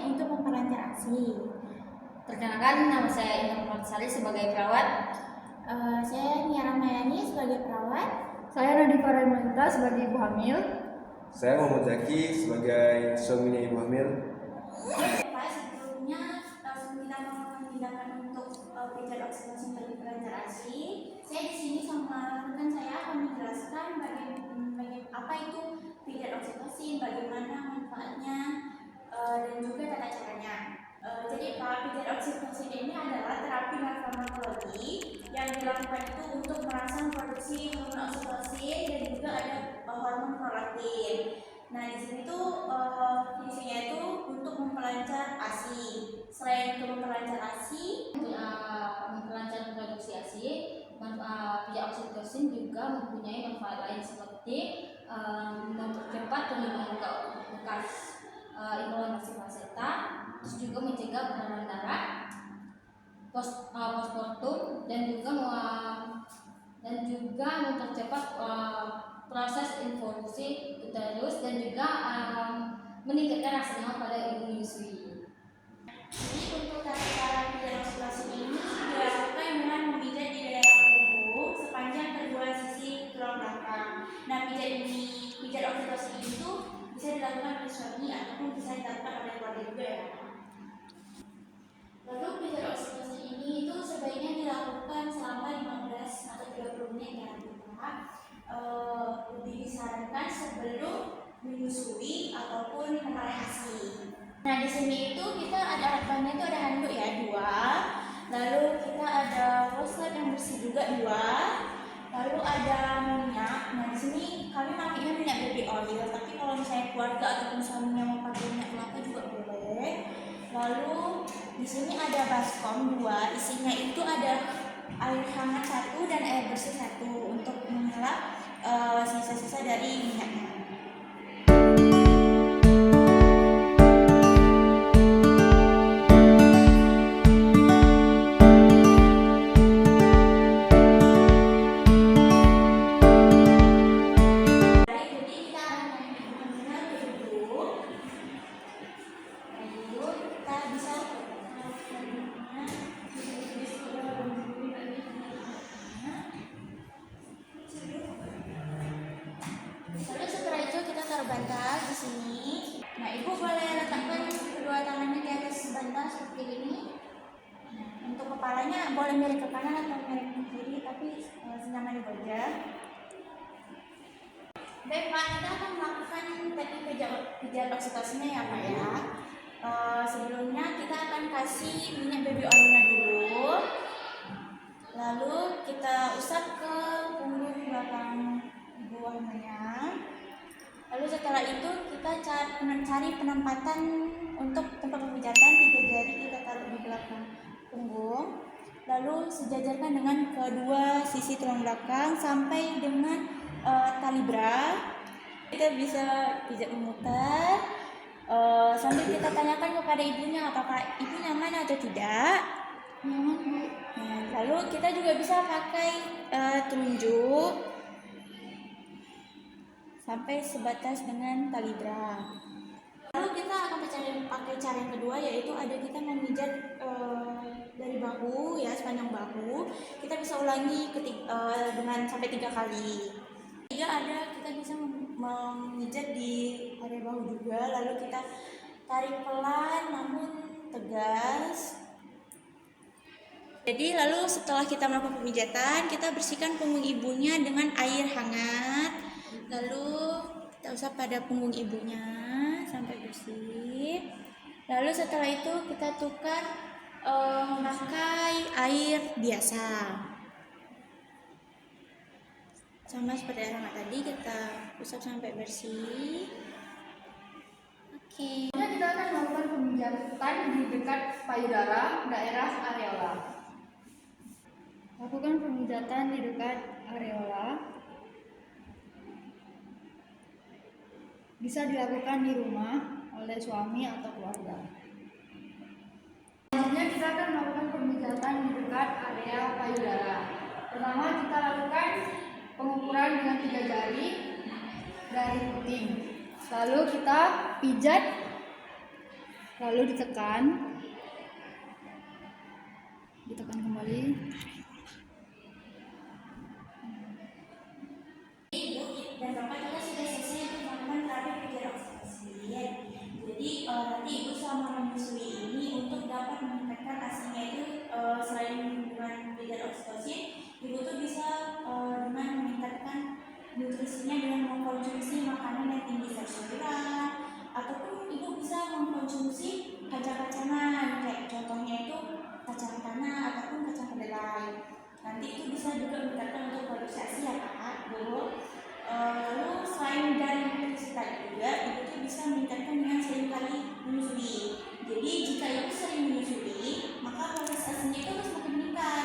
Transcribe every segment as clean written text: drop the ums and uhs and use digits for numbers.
untuk memperlancar ASI. Perkenalkan, nama saya Indah Sari sebagai perawat. Saya Nia Ramayani sebagai perawat. Saya Nadifa Raymanta sebagai ibu hamil. Saya Muhammad Zaki sebagai suaminya ibu hamil. Sebelumnya langsung kita melakukan tindakan untuk pijat oksitosin bagi pelancar ASI. Saya di sini sama rekan saya akan menjelaskan apa itu pijat oksitosin, bagaimana manfaatnya, dan juga tata caranya. Jadi pijat oksitosin ini adalah terapi farmakologi yang dilakukan itu untuk merangsang produksi hormon oksitosin dan juga ada hormon prolaktin. Nah, di sini tuh fungsinya itu untuk memperlancar ASI. Selain untuk memperlancar ASI, memperlancar produksi ASI, pijat oksitosin juga mempunyai manfaat lain seperti mempercepat penyembuhan bekas inflamasi plasenta, terus juga mencegah peradangan darah, postmortem, dan juga mempercepat proses involusi uterus dan juga meningkatkan rasa nyaman pada ibu menyusui. Jadi untuk cara pijat oksitosin ini dilakukan dengan memijat di daerah punggung sepanjang kedua sisi tulang belakang. Nah, pijat oksitosin itu bisa dilakukan oleh suami ataupun bisa dilakukan oleh keluarga juga ya. Lalu pijat oksitosin ini itu sebaiknya dilakukan selama 15 atau 30 menit ya. Lebih disarankan sebelum menyusui ataupun memulai ASI. Nah, di sini itu kita ada alat bahannya itu ada handuk ya 2. Lalu kita ada wastafel yang bersih juga 2. Lalu ada minyak. Nah, di sini kami pakainya minyak baby oil, tapi kalau misalnya keluarga ataupun suaminya mau pakai minyak kelapa juga boleh. Lalu di sini ada baskom 2. Isinya itu ada air hangat 1 dan air bersih 1 untuk mengelap sisa-sisa dari minyaknya. Bantal di sini. Nah, ibu boleh letakkan kedua tangannya di atas bantal seperti ini. Untuk kepalanya boleh miring ke kanan atau miring ke kiri, tapi senyaman ibu aja. Baik Pak, kita akan melakukan teknik pijat oksitosinnya ya Pak ya. Sebelumnya kita akan kasih minyak baby oilnya dulu. Lalu kita usap ke punggung belakang ibu hamilnya. Lalu setelah itu kita cari penempatan untuk tempat pemijatan. 3 jari kita taruh di belakang punggung. Lalu sejajarkan dengan kedua sisi tulang belakang sampai dengan tali bra. Kita bisa pijat memutar sambil kita tanyakan kepada ibunya apakah ibu nyaman atau tidak. Nyaman. Nah, lalu kita juga bisa pakai telunjuk sampai sebatas dengan tali bra. Lalu kita akan pakai cara yang kedua, yaitu ada kita memijat dari bahu ya, sepanjang bahu. Kita bisa ulangi dengan sampai 3 kali. 3 ada kita bisa memijat di area bahu juga. Lalu kita tarik pelan namun tegas. Jadi lalu setelah kita melakukan pemijatan, kita bersihkan punggung ibunya dengan air hangat. Lalu kita usap pada punggung ibunya sampai bersih. Lalu setelah itu kita tukar memakai air biasa. Sama seperti air hangat tadi, kita usap sampai bersih. Oke. Kita akan melakukan pemijatan di dekat payudara, daerah areola. Lakukan pemijatan di dekat areola. Bisa dilakukan di rumah oleh suami atau keluarga. Selanjutnya kita akan melakukan pemijatan di dekat area payudara. Pertama kita lakukan pengukuran dengan 3 jari dari puting. Lalu kita pijat lalu ditekan kembali. Ibu dan Bapak kita sudah selesai untuk melakukan terapi pijar oksitosin. Jadi nanti Ibu selama menyusui ini untuk dapat meningkatkan asinya itu selain dengan pijar oksitosin, Ibu tuh bisa dengan meningkatkan nutrisinya dengan mengkonsumsi makanan yang tinggi sayuran, ataupun Ibu bisa mengkonsumsi kacang-kacangan kayak contohnya itu kacang tanah ataupun kacang kedelai. Nanti itu bisa juga meningkatkan untuk produksi ASI ya Kak, Bu. Lalu selain dari nutrisi tadi juga, Ibu tuh bisa meningkatkan dengan sering kali menyusui. Jadi jika Ibu sering menyusui, maka proses ASInya itu harus semakin meningkat.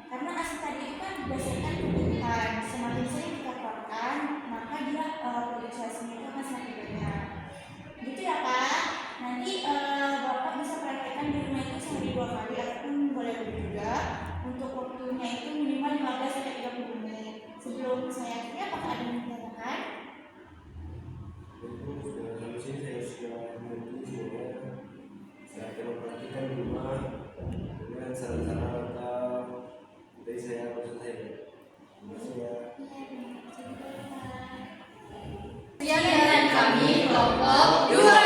Karena ASI tadi itu kan berdasarkan kebutuhan. Semakin sering kita keluarkan, maka dia produksi ASInya itu akan semakin banyak. Gitu ya Kak. Nanti Bapak bisa praktekkan di rumah itu sehari 2 kali ataupun boleh lebih juga. Untuk waktunya itu minimal 15 sampai 30 menit. Sebelum saya akhiri, apakah ada yang ditanyakan? Itu sudah sampai sini saya sudah mengerti semuanya. Saya akan memperhatikan di rumah dengan saran-saran atau dari saya selesai. Terima kasih ya. Sekian dari kami kelompok 2.